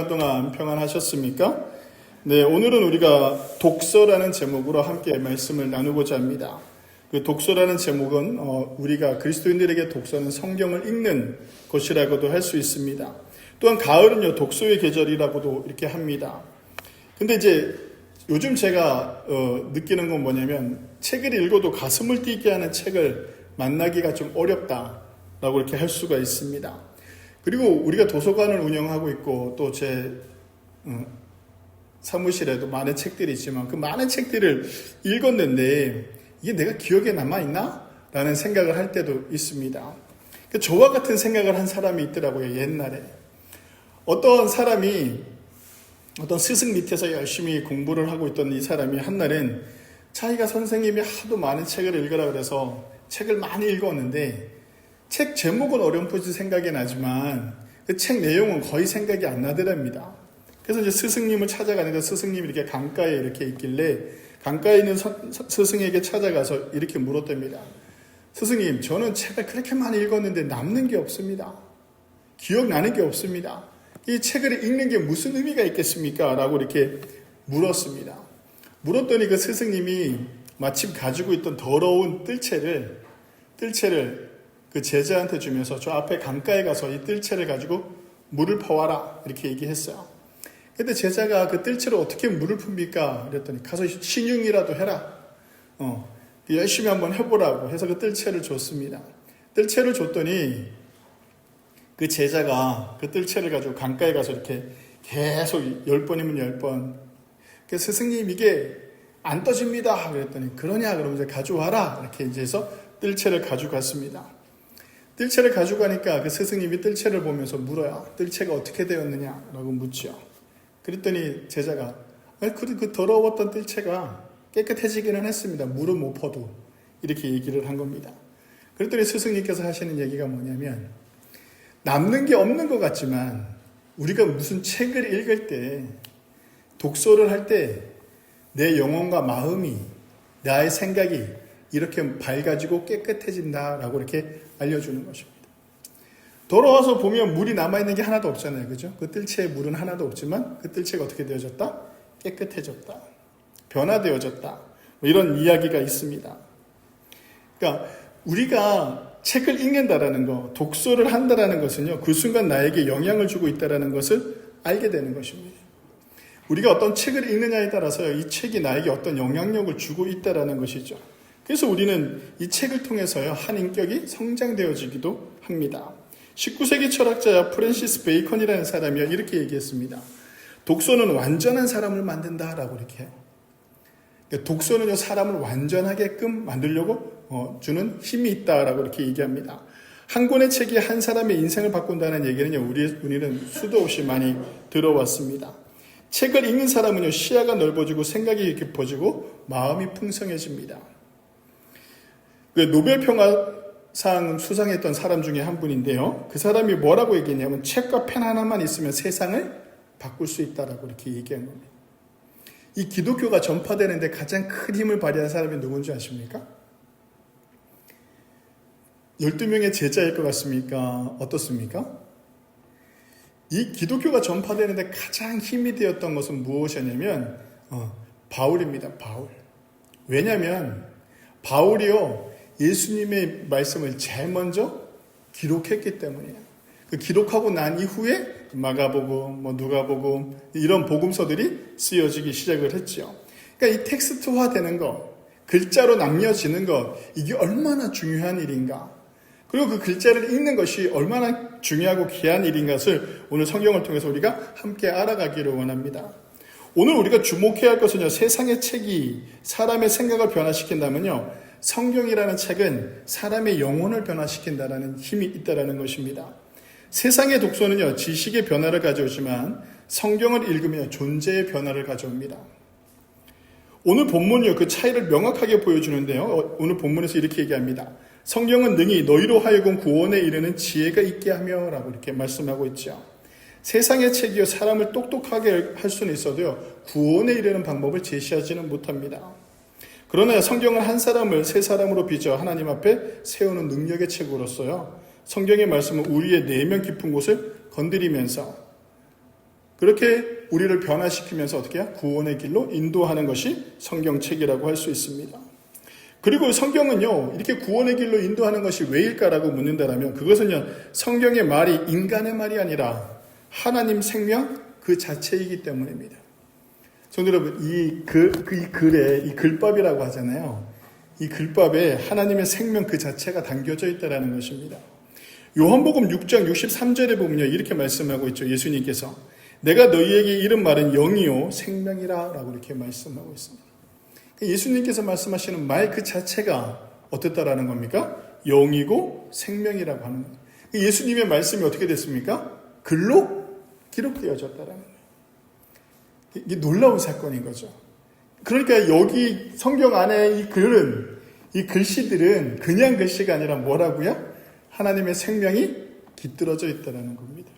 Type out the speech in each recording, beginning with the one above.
동안 평안하셨습니까? 네, 오늘은 우리가 독서라는 제목으로 함께 말씀을 나누고자 합니다. 그 독서라는 제목은 우리가 그리스도인들에게 독서는 성경을 읽는 것이라고도 할 수 있습니다. 또한 가을은요 독서의 계절이라고도 이렇게 합니다. 근데 이제 요즘 제가 느끼는 건 뭐냐면 책을 읽어도 가슴을 뛰게 하는 책을 만나기가 좀 어렵다라고 이렇게 할 수가 있습니다. 그리고 우리가 도서관을 운영하고 있고 또 제 사무실에도 많은 책들이 있지만 그 많은 책들을 읽었는데 이게 내가 기억에 남아있나? 라는 생각을 할 때도 있습니다. 저와 같은 생각을 한 사람이 있더라고요. 옛날에 어떤 사람이 어떤 스승 밑에서 열심히 공부를 하고 있던 이 사람이 한날은 자기가 선생님이 하도 많은 책을 읽으라 그래서 책을 많이 읽었는데 책 제목은 어렴풋이 생각이 나지만 그 책 내용은 거의 생각이 안 나더랍니다. 그래서 이제 스승님을 찾아가는데 스승님이 이렇게 강가에 이렇게 있길래 강가에 있는 스승에게 찾아가서 이렇게 물었답니다. 스승님, 저는 책을 그렇게 많이 읽었는데 남는 게 없습니다. 기억나는 게 없습니다. 이 책을 읽는 게 무슨 의미가 있겠습니까? 라고 이렇게 물었습니다. 물었더니 그 스승님이 마침 가지고 있던 더러운 뜰채를 그 제자한테 주면서 저 앞에 강가에 가서 이 뜰채를 가지고 물을 퍼와라 이렇게 얘기했어요. 근데 제자가 그 뜰채로 어떻게 물을 풉니까? 그랬더니 가서 신용이라도 해라. 열심히 한번 해보라고 해서 그 뜰채를 줬습니다. 뜰채를 줬더니 그 제자가 그 뜰채를 가지고 강가에 가서 이렇게 계속 10번이면 10번. 스승님 이게 안 떠집니다. 그랬더니 그러냐 그러면서 가져와라. 이렇게 이제 해서 뜰채를 가져갔습니다. 뜰채를 가져가니까 그 스승님이 뜰채를 보면서 물어요. 뜰채가 어떻게 되었느냐라고 묻죠. 그랬더니 제자가 그 더러웠던 뜰채가 깨끗해지기는 했습니다. 물은 못 퍼도 이렇게 얘기를 한 겁니다. 그랬더니 스승님께서 하시는 얘기가 뭐냐면 남는 게 없는 것 같지만 우리가 무슨 책을 읽을 때 독서를 할 때 내 영혼과 마음이 나의 생각이 이렇게 밝아지고 깨끗해진다라고 이렇게 알려주는 것입니다. 돌아와서 보면 물이 남아있는 게 하나도 없잖아요. 그죠? 그 뜰채에 물은 하나도 없지만 그 뜰채가 어떻게 되어졌다? 깨끗해졌다. 변화되어졌다. 이런 이야기가 있습니다. 그러니까 우리가 책을 읽는다라는 거, 독서를 한다라는 것은요, 그 순간 나에게 영향을 주고 있다라는 것을 알게 되는 것입니다. 우리가 어떤 책을 읽느냐에 따라서 이 책이 나에게 어떤 영향력을 주고 있다라는 것이죠. 그래서 우리는 이 책을 통해서요, 한 인격이 성장되어지기도 합니다. 19세기 철학자 프랜시스 베이컨이라는 사람이 이렇게 얘기했습니다. 독서는 완전한 사람을 만든다라고 이렇게 해요. 그러니까 독서는요, 사람을 완전하게끔 만들려고 주는 힘이 있다라고 이렇게 얘기합니다. 한 권의 책이 한 사람의 인생을 바꾼다는 얘기는요, 우리는 수도 없이 많이 들어왔습니다. 책을 읽는 사람은요, 시야가 넓어지고 생각이 깊어지고 마음이 풍성해집니다. 노벨 평화상 수상했던 사람 중에 한 분인데요. 그 사람이 뭐라고 얘기했냐면 책과 펜 하나만 있으면 세상을 바꿀 수 있다라고 이렇게 얘기한 겁니다. 이 기독교가 전파되는데 가장 큰 힘을 발휘한 사람이 누군지 아십니까? 12명의 제자일 것 같습니까? 어떻습니까? 이 기독교가 전파되는데 가장 힘이 되었던 것은 무엇이냐면 바울입니다. 바울. 왜냐하면 바울이요, 예수님의 말씀을 제일 먼저 기록했기 때문이에요. 그 기록하고 난 이후에 마가복음, 누가복음 이런 복음서들이 쓰여지기 시작을 했죠. 그러니까 이 텍스트화 되는 것, 글자로 남겨지는 것, 이게 얼마나 중요한 일인가. 그리고 그 글자를 읽는 것이 얼마나 중요하고 귀한 일인 것을 오늘 성경을 통해서 우리가 함께 알아가기를 원합니다. 오늘 우리가 주목해야 할 것은요, 세상의 책이 사람의 생각을 변화시킨다면요, 성경이라는 책은 사람의 영혼을 변화시킨다는 힘이 있다는 것입니다. 세상의 독서는요, 지식의 변화를 가져오지만 성경을 읽으며 존재의 변화를 가져옵니다. 오늘 본문이요, 그 차이를 명확하게 보여주는데요. 오늘 본문에서 이렇게 얘기합니다. 성경은 능히 너희로 하여금 구원에 이르는 지혜가 있게 하며 라고 이렇게 말씀하고 있죠. 세상의 책이요, 사람을 똑똑하게 할 수는 있어도요, 구원에 이르는 방법을 제시하지는 못합니다. 그러나 성경은 한 사람을 세 사람으로 빚어 하나님 앞에 세우는 능력의 책으로서요, 성경의 말씀은 우리의 내면 깊은 곳을 건드리면서 그렇게 우리를 변화시키면서 어떻게 해요? 구원의 길로 인도하는 것이 성경책이라고 할 수 있습니다. 그리고 성경은요, 이렇게 구원의 길로 인도하는 것이 왜일까라고 묻는다면 그것은요, 성경의 말이 인간의 말이 아니라 하나님 생명 그 자체이기 때문입니다. 성도 여러분, 이 글에, 이 글밥이라고 하잖아요. 이 글밥에 하나님의 생명 그 자체가 담겨져 있다는 것입니다. 요한복음 6장 63절에 보면요, 이렇게 말씀하고 있죠. 예수님께서 내가 너희에게 이른 말은 영이요 생명이라 라고 이렇게 말씀하고 있습니다. 예수님께서 말씀하시는 말 그 자체가 어떻다라는 겁니까? 영이고 생명이라고 하는 겁니다. 예수님의 말씀이 어떻게 됐습니까? 글로 기록되어졌다라는 거예요. 이게 놀라운 사건인 거죠. 그러니까 여기 성경 안에 이 글은, 이 글씨들은 그냥 글씨가 아니라 뭐라고요? 하나님의 생명이 깃들어져 있다는 겁니다.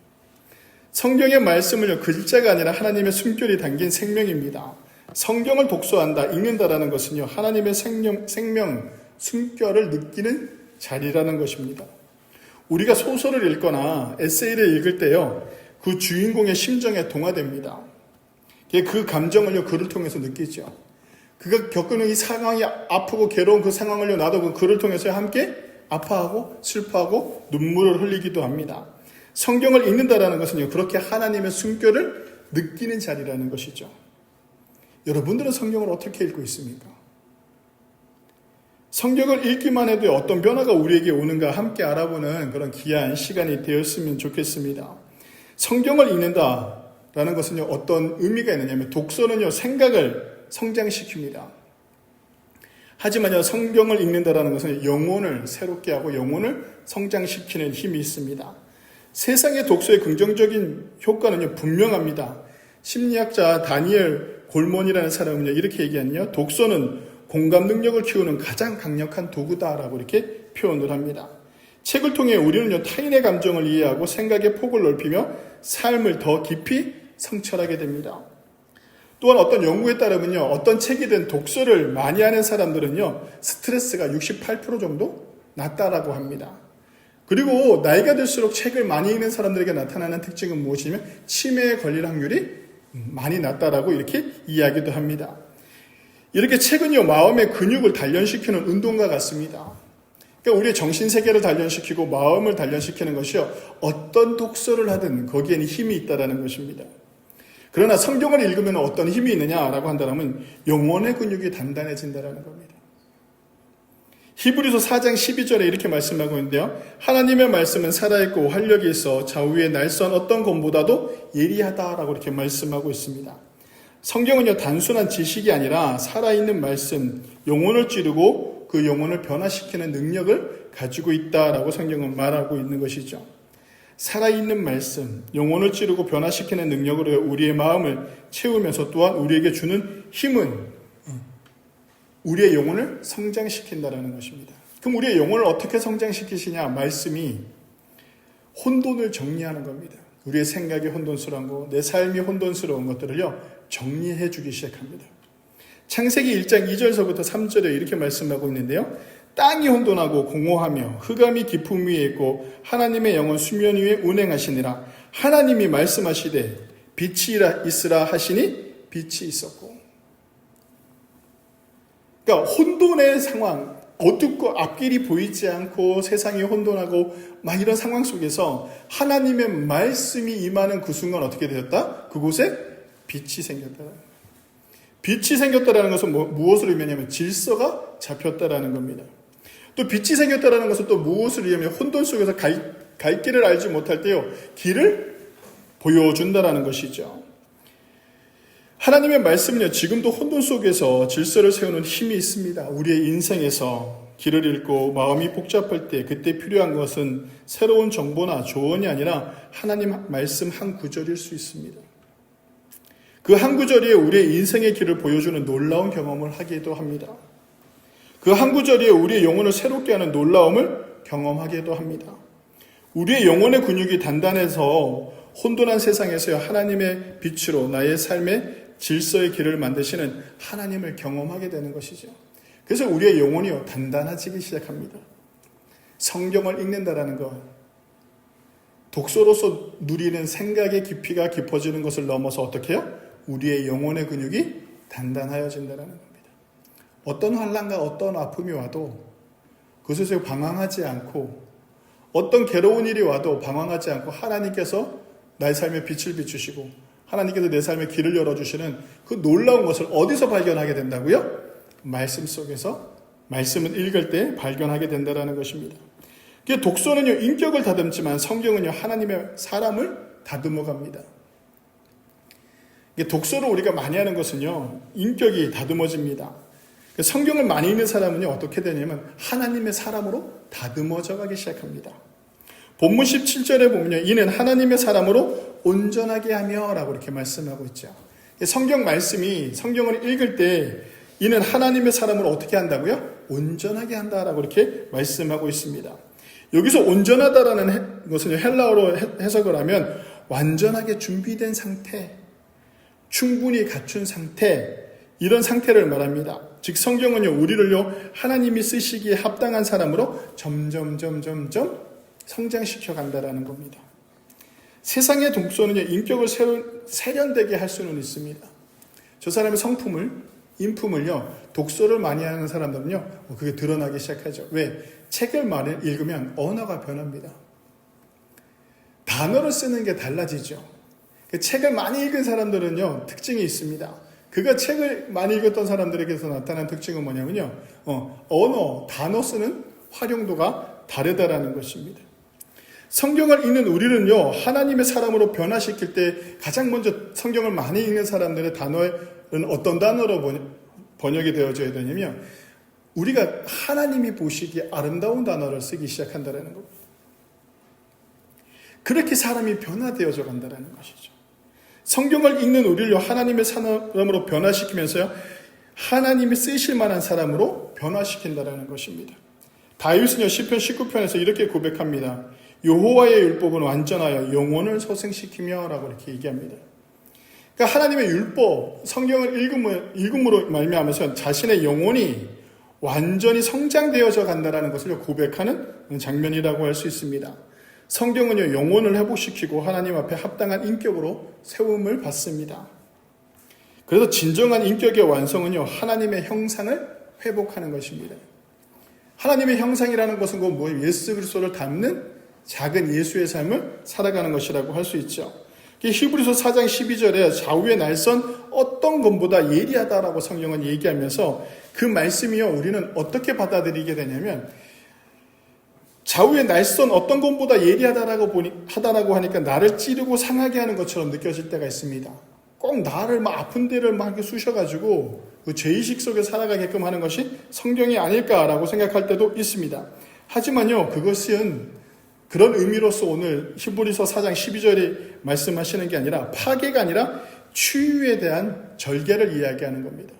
성경의 말씀은요, 글자가 아니라 하나님의 숨결이 담긴 생명입니다. 성경을 독서한다, 읽는다라는 것은요, 하나님의 생명, 숨결을 느끼는 자리라는 것입니다. 우리가 소설을 읽거나 에세이를 읽을 때요, 그 주인공의 심정에 동화됩니다. 그 감정을요, 글을 통해서 느끼죠. 그가 겪는 이 상황이 아프고 괴로운 그 상황을요, 나도 그 글을 통해서 함께 아파하고 슬퍼하고 눈물을 흘리기도 합니다. 성경을 읽는다라는 것은요, 그렇게 하나님의 숨결을 느끼는 자리라는 것이죠. 여러분들은 성경을 어떻게 읽고 있습니까? 성경을 읽기만 해도 어떤 변화가 우리에게 오는가 함께 알아보는 그런 귀한 시간이 되었으면 좋겠습니다. 성경을 읽는다라는 것은요, 어떤 의미가 있느냐면 독서는요, 생각을 성장시킵니다. 하지만요, 성경을 읽는다라는 것은 영혼을 새롭게 하고 영혼을 성장시키는 힘이 있습니다. 세상의 독서의 긍정적인 효과는요, 분명합니다. 심리학자 다니엘 골몬이라는 사람은요, 이렇게 얘기하는요, 독서는 공감 능력을 키우는 가장 강력한 도구다라고 이렇게 표현을 합니다. 책을 통해 우리는요, 타인의 감정을 이해하고 생각의 폭을 넓히며 삶을 더 깊이 성찰하게 됩니다. 또한 어떤 연구에 따르면요, 어떤 책이든 독서를 많이 하는 사람들은요, 스트레스가 68% 정도 낮다라고 합니다. 그리고 나이가 들수록 책을 많이 읽는 사람들에게 나타나는 특징은 무엇이냐면 치매에 걸릴 확률이 많이 낮다라고 이렇게 이야기도 합니다. 이렇게 책은요, 마음의 근육을 단련시키는 운동과 같습니다. 그러니까 우리의 정신세계를 단련시키고 마음을 단련시키는 것이요, 어떤 독서를 하든 거기에는 힘이 있다는 것입니다. 그러나 성경을 읽으면 어떤 힘이 있느냐라고 한다면 영혼의 근육이 단단해진다는 겁니다. 히브리서 4장 12절에 이렇게 말씀하고 있는데요, 하나님의 말씀은 살아있고 활력이 있어 좌우의 날선 어떤 검보다도 예리하다라고 이렇게 말씀하고 있습니다. 성경은요, 단순한 지식이 아니라 살아있는 말씀, 영혼을 찌르고 그 영혼을 변화시키는 능력을 가지고 있다라고 성경은 말하고 있는 것이죠. 살아있는 말씀, 영혼을 찌르고 변화시키는 능력으로 우리의 마음을 채우면서 또한 우리에게 주는 힘은 우리의 영혼을 성장시킨다는 것입니다. 그럼 우리의 영혼을 어떻게 성장시키시냐? 말씀이 혼돈을 정리하는 겁니다. 우리의 생각이 혼돈스러운 거, 내 삶이 혼돈스러운 것들을요, 정리해 주기 시작합니다. 창세기 1장 2절서부터 3절에 이렇게 말씀하고 있는데요, 땅이 혼돈하고 공허하며 흑암이 깊음 위에 있고 하나님의 영은 수면 위에 운행하시니라. 하나님이 말씀하시되 빛이 있으라 하시니 빛이 있었고. 그러니까 혼돈의 상황, 어둡고 앞길이 보이지 않고 세상이 혼돈하고 막 이런 상황 속에서 하나님의 말씀이 임하는 그 순간 어떻게 되었다? 그곳에 빛이 생겼다. 빛이 생겼다는 것은 무엇을 의미하냐면 질서가 잡혔다라는 겁니다. 또 빛이 생겼다는 것은 또 무엇을 의미하면 혼돈 속에서 갈 길을 알지 못할 때요, 길을 보여준다라는 것이죠. 하나님의 말씀은요, 지금도 혼돈 속에서 질서를 세우는 힘이 있습니다. 우리의 인생에서 길을 잃고 마음이 복잡할 때 그때 필요한 것은 새로운 정보나 조언이 아니라 하나님 말씀 한 구절일 수 있습니다. 그 한 구절이 우리의 인생의 길을 보여주는 놀라운 경험을 하기도 합니다. 그 한 구절이 우리의 영혼을 새롭게 하는 놀라움을 경험하기도 합니다. 우리의 영혼의 근육이 단단해서 혼돈한 세상에서 하나님의 빛으로 나의 삶의 질서의 길을 만드시는 하나님을 경험하게 되는 것이죠. 그래서 우리의 영혼이요, 단단해지기 시작합니다. 성경을 읽는다라는 것, 독서로서 누리는 생각의 깊이가 깊어지는 것을 넘어서 어떻게 해요? 우리의 영혼의 근육이 단단하여진다는 겁니다. 어떤 환난과 어떤 아픔이 와도 그것에서 방황하지 않고, 어떤 괴로운 일이 와도 방황하지 않고 하나님께서 나의 삶에 빛을 비추시고 하나님께서 내 삶에 길을 열어주시는 그 놀라운 것을 어디서 발견하게 된다고요? 말씀 속에서, 말씀을 읽을 때 발견하게 된다는 것입니다. 독서는요, 인격을 다듬지만 성경은요, 하나님의 사람을 다듬어 갑니다. 독서를 우리가 많이 하는 것은요, 인격이 다듬어집니다. 성경을 많이 읽는 사람은요, 어떻게 되냐면 하나님의 사람으로 다듬어져 가기 시작합니다. 본문 17절에 보면요, 이는 하나님의 사람으로 온전하게 하며 라고 이렇게 말씀하고 있죠. 성경 말씀이, 성경을 읽을 때 이는 하나님의 사람으로 어떻게 한다고요? 온전하게 한다라고 이렇게 말씀하고 있습니다. 여기서 온전하다라는 것은 헬라어로 해석을 하면 완전하게 준비된 상태, 충분히 갖춘 상태, 이런 상태를 말합니다. 즉 성경은요, 우리를요, 하나님이 쓰시기에 합당한 사람으로 점점 성장시켜 간다라는 겁니다. 세상의 독서는요, 인격을 세련되게 할 수는 있습니다. 저 사람의 성품을, 인품을요, 독서를 많이 하는 사람들은요, 그게 드러나기 시작하죠. 왜? 책을 많이 읽으면 언어가 변합니다. 단어를 쓰는 게 달라지죠. 책을 많이 읽은 사람들은요, 특징이 있습니다. 그가 책을 많이 읽었던 사람들에게서 나타난 특징은 뭐냐면요, 언어, 단어 쓰는 활용도가 다르다라는 것입니다. 성경을 읽는 우리는요, 하나님의 사람으로 변화시킬 때 가장 먼저 성경을 많이 읽는 사람들의 단어는 어떤 단어로 번역이 되어져야 되냐면, 우리가 하나님이 보시기에 아름다운 단어를 쓰기 시작한다는 겁니다. 그렇게 사람이 변화되어져 간다는 것이죠. 성경을 읽는 우리를 하나님의 사람으로 변화시키면서요, 하나님이 쓰실 만한 사람으로 변화시킨다는 것입니다. 다윗은요, 시편 19편에서 이렇게 고백합니다. 여호와의 율법은 완전하여 영혼을 소생시키며 라고 이렇게 얘기합니다. 그러니까 하나님의 율법, 성경을 읽음으로 말미암아서 자신의 영혼이 완전히 성장되어져 간다는 것을 고백하는 장면이라고 할 수 있습니다. 성경은요, 영혼을 회복시키고 하나님 앞에 합당한 인격으로 세움을 받습니다. 그래서 진정한 인격의 완성은요, 하나님의 형상을 회복하는 것입니다. 하나님의 형상이라는 것은 예수 그리스도를 닮는 작은 예수의 삶을 살아가는 것이라고 할 수 있죠. 히브리서 4장 12절에 좌우의 날선 어떤 것보다 예리하다라고 성경은 얘기하면서 그 말씀이요, 우리는 어떻게 받아들이게 되냐면, 좌우의 날선 어떤 것보다 예리하다라고 하니까 나를 찌르고 상하게 하는 것처럼 느껴질 때가 있습니다. 꼭 나를 아픈 데를 이렇게 쑤셔가지고 그 죄의식 속에 살아가게끔 하는 것이 성경이 아닐까라고 생각할 때도 있습니다. 하지만요, 그것은 그런 의미로서 오늘 히브리서 4장 12절이 말씀하시는 게 아니라 파괴가 아니라 치유에 대한 절개를 이야기하는 겁니다.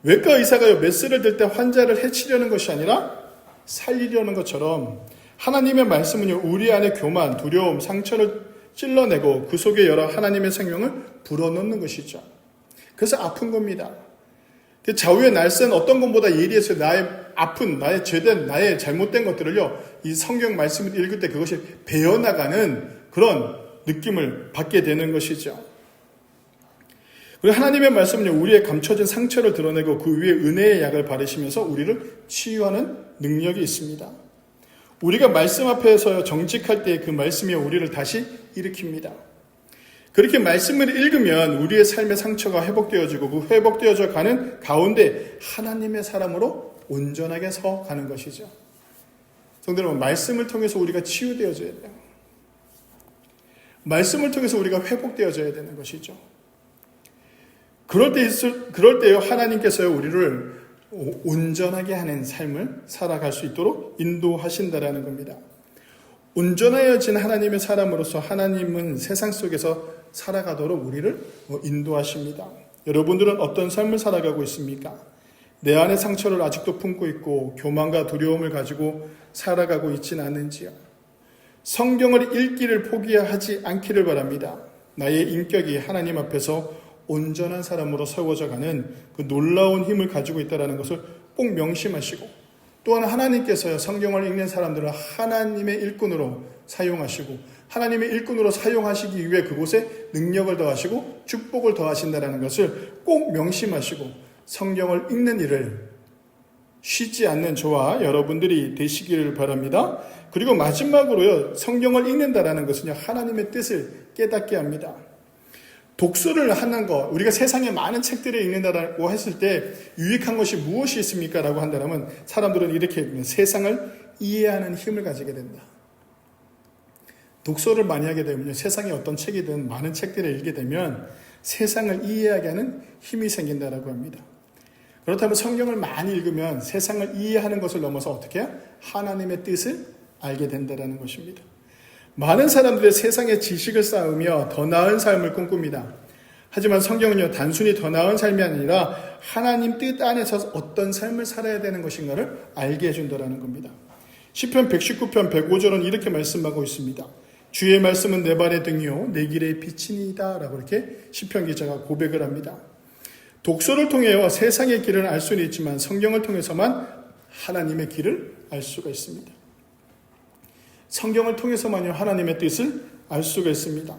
외과 의사가 메스를 들 때 환자를 해치려는 것이 아니라 살리려는 것처럼 하나님의 말씀은요, 우리 안에 교만, 두려움, 상처를 찔러내고 그 속에 여러 하나님의 생명을 불어넣는 것이죠. 그래서 아픈 겁니다. 좌우의 날선 어떤 것보다 예리해서 나의 아픈, 나의 죄된, 나의 잘못된 것들을요, 이 성경 말씀을 읽을 때 그것이 배어나가는 그런 느낌을 받게 되는 것이죠. 그리고 하나님의 말씀은요, 우리의 감춰진 상처를 드러내고 그 위에 은혜의 약을 바르시면서 우리를 치유하는 능력이 있습니다. 우리가 말씀 앞에서 정직할 때 그 말씀이 우리를 다시 일으킵니다. 그렇게 말씀을 읽으면 우리의 삶의 상처가 회복되어지고 그 회복되어져 가는 가운데 하나님의 사람으로 온전하게 서 가는 것이죠. 성도 여러분, 말씀을 통해서 우리가 치유되어져야 돼요. 말씀을 통해서 우리가 회복되어져야 되는 것이죠. 그럴 때요, 하나님께서요, 우리를 온전하게 하는 삶을 살아갈 수 있도록 인도하신다라는 겁니다. 온전하여진 하나님의 사람으로서 하나님은 세상 속에서 살아가도록 우리를 인도하십니다. 여러분들은 어떤 삶을 살아가고 있습니까? 내 안의 상처를 아직도 품고 있고 교만과 두려움을 가지고 살아가고 있지는 않는지요? 성경을 읽기를 포기하지 않기를 바랍니다. 나의 인격이 하나님 앞에서 온전한 사람으로 세워져 가는 그 놀라운 힘을 가지고 있다는 것을 꼭 명심하시고 또한 하나님께서요, 성경을 읽는 사람들을 하나님의 일꾼으로 사용하시고 하나님의 일꾼으로 사용하시기 위해 그곳에 능력을 더하시고 축복을 더하신다는 것을 꼭 명심하시고 성경을 읽는 일을 쉬지 않는 저와 여러분들이 되시기를 바랍니다. 그리고 마지막으로요, 성경을 읽는다라는 것은요, 하나님의 뜻을 깨닫게 합니다. 독서를 하는 것, 우리가 세상에 많은 책들을 읽는다고 했을 때 유익한 것이 무엇이 있습니까? 라고 한다면 사람들은 이렇게 얘기합니다. 세상을 이해하는 힘을 가지게 된다. 독서를 많이 하게 되면요, 세상에 어떤 책이든 많은 책들을 읽게 되면 세상을 이해하게 하는 힘이 생긴다라고 합니다. 그렇다면 성경을 많이 읽으면 세상을 이해하는 것을 넘어서 어떻게 해요? 하나님의 뜻을 알게 된다는 것입니다. 많은 사람들의 세상의 지식을 쌓으며 더 나은 삶을 꿈꿉니다. 하지만 성경은요, 단순히 더 나은 삶이 아니라 하나님 뜻 안에서 어떤 삶을 살아야 되는 것인가를 알게 해준다는 겁니다. 시편 119편 105절은 이렇게 말씀하고 있습니다. 주의 말씀은 내 발의 등이요 내 길의 빛이니이다 라고 이렇게 시편 기자가 고백을 합니다. 독서를 통해 세상의 길을 알 수는 있지만 성경을 통해서만 하나님의 길을 알 수가 있습니다. 성경을 통해서만요, 하나님의 뜻을 알 수가 있습니다.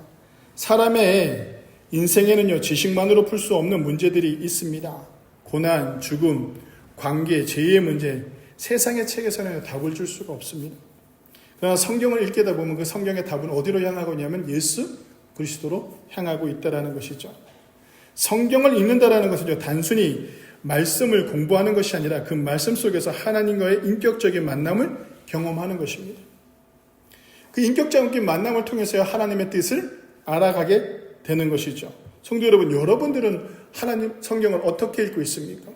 사람의 인생에는요, 지식만으로 풀 수 없는 문제들이 있습니다. 고난, 죽음, 관계, 죄의 문제, 세상의 책에서는 답을 줄 수가 없습니다. 그러나 성경을 읽게다 보면 그 성경의 답은 어디로 향하고 있냐면 예수 그리스도로 향하고 있다는 것이죠. 성경을 읽는다라는 것은요, 단순히 말씀을 공부하는 것이 아니라 그 말씀 속에서 하나님과의 인격적인 만남을 경험하는 것입니다. 그 인격적인 만남을 통해서 하나님의 뜻을 알아가게 되는 것이죠. 성도 여러분, 여러분들은 하나님 성경을 어떻게 읽고 있습니까?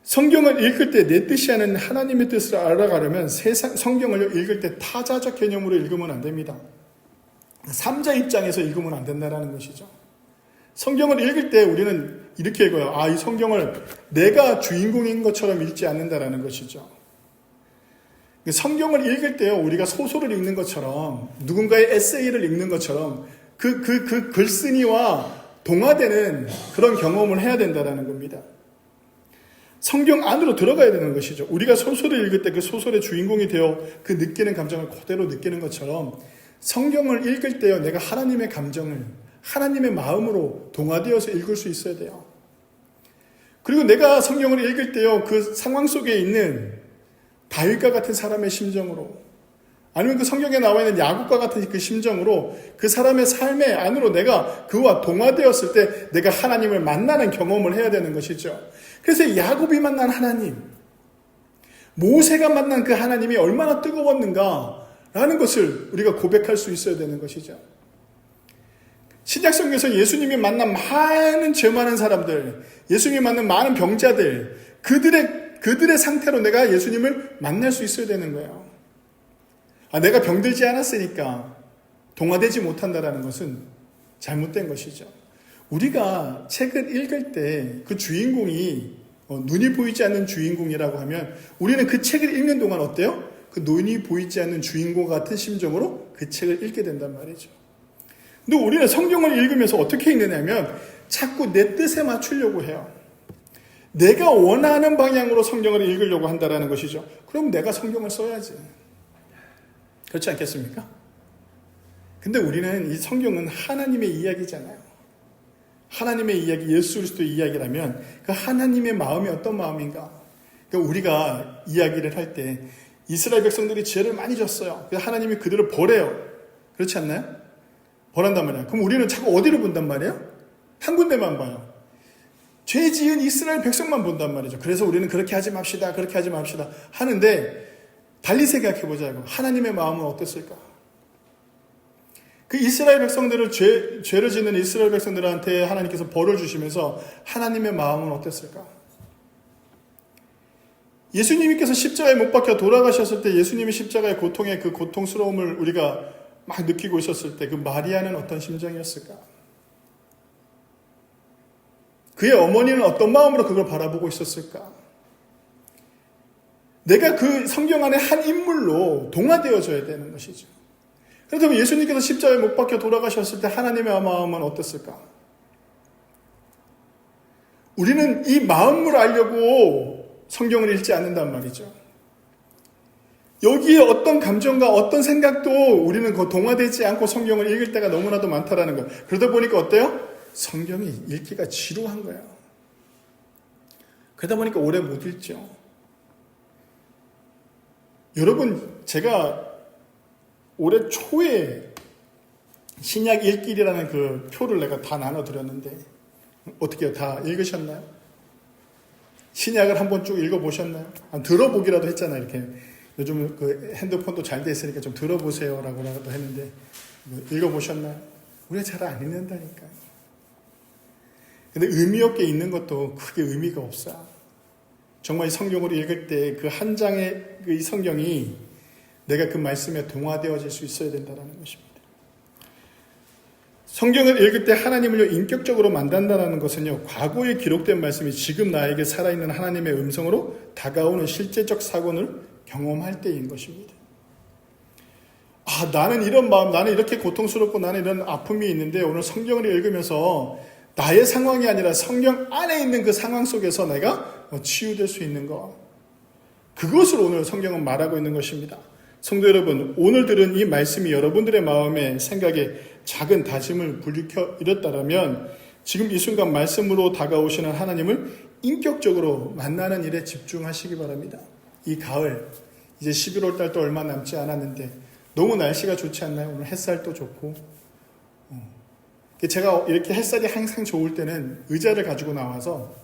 성경을 읽을 때 내 뜻이 아닌 하나님의 뜻을 알아가려면 성경을 읽을 때 타자적 개념으로 읽으면 안 됩니다. 3자 입장에서 읽으면 안 된다는 것이죠. 성경을 읽을 때 우리는 이렇게 읽어요. 이 성경을 내가 주인공인 것처럼 읽지 않는다라는 것이죠. 성경을 읽을 때요, 우리가 소설을 읽는 것처럼 누군가의 에세이를 읽는 것처럼 그 글쓴이와 동화되는 그런 경험을 해야 된다는 겁니다. 성경 안으로 들어가야 되는 것이죠. 우리가 소설을 읽을 때 그 소설의 주인공이 되어 그 느끼는 감정을 그대로 느끼는 것처럼 성경을 읽을 때요, 내가 하나님의 감정을 하나님의 마음으로 동화되어서 읽을 수 있어야 돼요. 그리고 내가 성경을 읽을 때요, 그 상황 속에 있는 다윗과 같은 사람의 심정으로, 아니면 그 성경에 나와 있는 야곱과 같은 그 심정으로 그 사람의 삶의 안으로 내가 그와 동화되었을 때 내가 하나님을 만나는 경험을 해야 되는 것이죠. 그래서 야곱이 만난 하나님, 모세가 만난 그 하나님이 얼마나 뜨거웠는가라는 것을 우리가 고백할 수 있어야 되는 것이죠. 신약성경에서 예수님이 만난 많은 죄 많은 사람들, 예수님이 만난 많은 병자들, 그들의 상태로 내가 예수님을 만날 수 있어야 되는 거예요. 내가 병들지 않았으니까 동화되지 못한다는 것은 잘못된 것이죠. 우리가 책을 읽을 때 그 주인공이 눈이 보이지 않는 주인공이라고 하면 우리는 그 책을 읽는 동안 어때요? 그 눈이 보이지 않는 주인공 같은 심정으로 그 책을 읽게 된단 말이죠. 근데 우리는 성경을 읽으면서 어떻게 읽느냐면 자꾸 내 뜻에 맞추려고 해요. 내가 원하는 방향으로 성경을 읽으려고 한다는 것이죠. 그럼 내가 성경을 써야지. 그렇지 않겠습니까? 근데 우리는 이 성경은 하나님의 이야기잖아요. 하나님의 이야기, 예수 그리스도의 이야기라면 그 하나님의 마음이 어떤 마음인가? 그러니까 우리가 이야기를 할 때 이스라엘 백성들이 죄를 많이 졌어요. 그래서 하나님이 그들을 벌해요. 그렇지 않나요? 벌한단 말이에요. 그럼 우리는 자꾸 어디를 본단 말이에요? 한 군데만 봐요. 죄 지은 이스라엘 백성만 본단 말이죠. 그래서 우리는 그렇게 하지 맙시다, 그렇게 하지 맙시다 하는데 달리 생각해보자고. 하나님의 마음은 어땠을까? 그 이스라엘 백성들을 죄를 짓는 이스라엘 백성들한테 하나님께서 벌을 주시면서 하나님의 마음은 어땠을까? 예수님께서 십자가에 못 박혀 돌아가셨을 때 예수님이 십자가의 고통의 그 고통스러움을 우리가 막 느끼고 있었을 때 그 마리아는 어떤 심정이었을까? 그의 어머니는 어떤 마음으로 그걸 바라보고 있었을까? 내가 그 성경 안에 한 인물로 동화되어져야 되는 것이죠. 그렇다면 예수님께서 십자가에 못 박혀 돌아가셨을 때 하나님의 마음은 어땠을까? 우리는 이 마음을 알려고 성경을 읽지 않는단 말이죠. 여기에 어떤 감정과 어떤 생각도 우리는 동화되지 않고 성경을 읽을 때가 너무나도 많다라는 거. 그러다 보니까 어때요? 성경이 읽기가 지루한 거예요. 그러다 보니까 오래 못 읽죠. 여러분, 제가 올해 초에 신약 읽기라는 그 표를 내가 다 나눠드렸는데 어떻게 해요? 다 읽으셨나요? 신약을 한번 쭉 읽어보셨나요? 들어보기라도 했잖아요. 이렇게 요즘 그 핸드폰도 잘 돼 있으니까 좀 들어보세요라고 했는데 읽어보셨나요? 우리가 잘 안 읽는다니까요. 근데 의미 없게 읽는 것도 크게 의미가 없어요. 정말 이 성경을 읽을 때 그 한 장의 이 성경이 내가 그 말씀에 동화되어질 수 있어야 된다는 것입니다. 성경을 읽을 때 하나님을 인격적으로 만난다는 것은요, 과거에 기록된 말씀이 지금 나에게 살아있는 하나님의 음성으로 다가오는 실제적 사건을 경험할 때인 것입니다. 나는 이런 마음, 나는 이렇게 고통스럽고 나는 이런 아픔이 있는데 오늘 성경을 읽으면서 나의 상황이 아니라 성경 안에 있는 그 상황 속에서 내가 치유될 수 있는 것. 그것을 오늘 성경은 말하고 있는 것입니다. 성도 여러분, 오늘 들은 이 말씀이 여러분들의 마음에 생각에 작은 다짐을 불리켜 이뤘다라면 지금 이 순간 말씀으로 다가오시는 하나님을 인격적으로 만나는 일에 집중하시기 바랍니다. 이 가을, 이제 11월 달도 얼마 남지 않았는데 너무 날씨가 좋지 않나요? 오늘 햇살도 좋고. 제가 이렇게 햇살이 항상 좋을 때는 의자를 가지고 나와서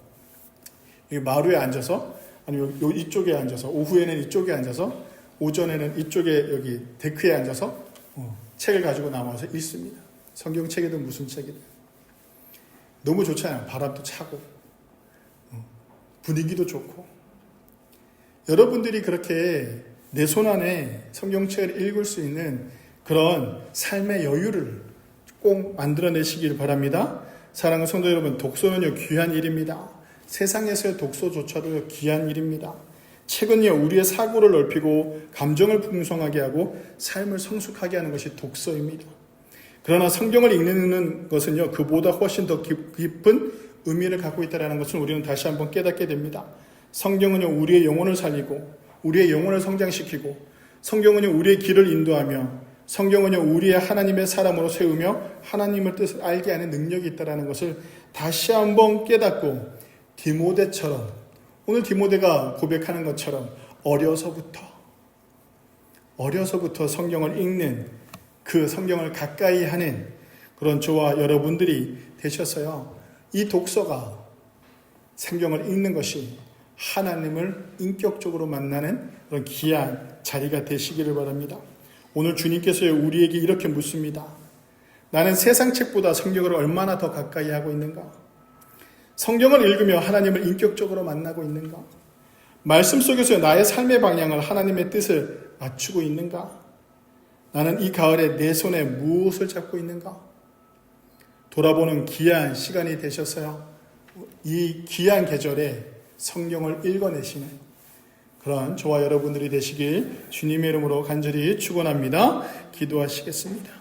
마루에 앉아서 아니면 이쪽에 앉아서 오후에는 이쪽에 앉아서 오전에는 이쪽에 여기 데크에 앉아서 책을 가지고 나와서 읽습니다. 성경책이든 무슨 책이든. 너무 좋잖아요. 바람도 차고 분위기도 좋고. 여러분들이 그렇게 내 손 안에 성경책을 읽을 수 있는 그런 삶의 여유를 꼭 만들어내시길 바랍니다. 사랑하는 성도 여러분, 독서는요 귀한 일입니다. 세상에서의 독서조차도 귀한 일입니다. 책은요 우리의 사고를 넓히고 감정을 풍성하게 하고 삶을 성숙하게 하는 것이 독서입니다. 그러나 성경을 읽는 것은요 그보다 훨씬 더 깊은 의미를 갖고 있다는 것을 우리는 다시 한번 깨닫게 됩니다. 성경은요 우리의 영혼을 살리고 우리의 영혼을 성장시키고 성경은요 우리의 길을 인도하며 성경은요 우리의 하나님의 사람으로 세우며 하나님의 뜻을 알게 하는 능력이 있다는 것을 다시 한번 깨닫고 디모데처럼 오늘 디모데가 고백하는 것처럼 어려서부터 성경을 읽는 그 성경을 가까이 하는 그런 저와 여러분들이 되셔서요. 이 독서가 성경을 읽는 것이 하나님을 인격적으로 만나는 그런 귀한 자리가 되시기를 바랍니다. 오늘 주님께서 우리에게 이렇게 묻습니다. 나는 세상 책보다 성경을 얼마나 더 가까이 하고 있는가? 성경을 읽으며 하나님을 인격적으로 만나고 있는가? 말씀 속에서 나의 삶의 방향을 하나님의 뜻을 맞추고 있는가? 나는 이 가을에 내 손에 무엇을 잡고 있는가? 돌아보는 귀한 시간이 되셨어요. 이 귀한 계절에 성경을 읽어내시는 그런 저와 여러분들이 되시길 주님의 이름으로 간절히 축원합니다. 기도하시겠습니다.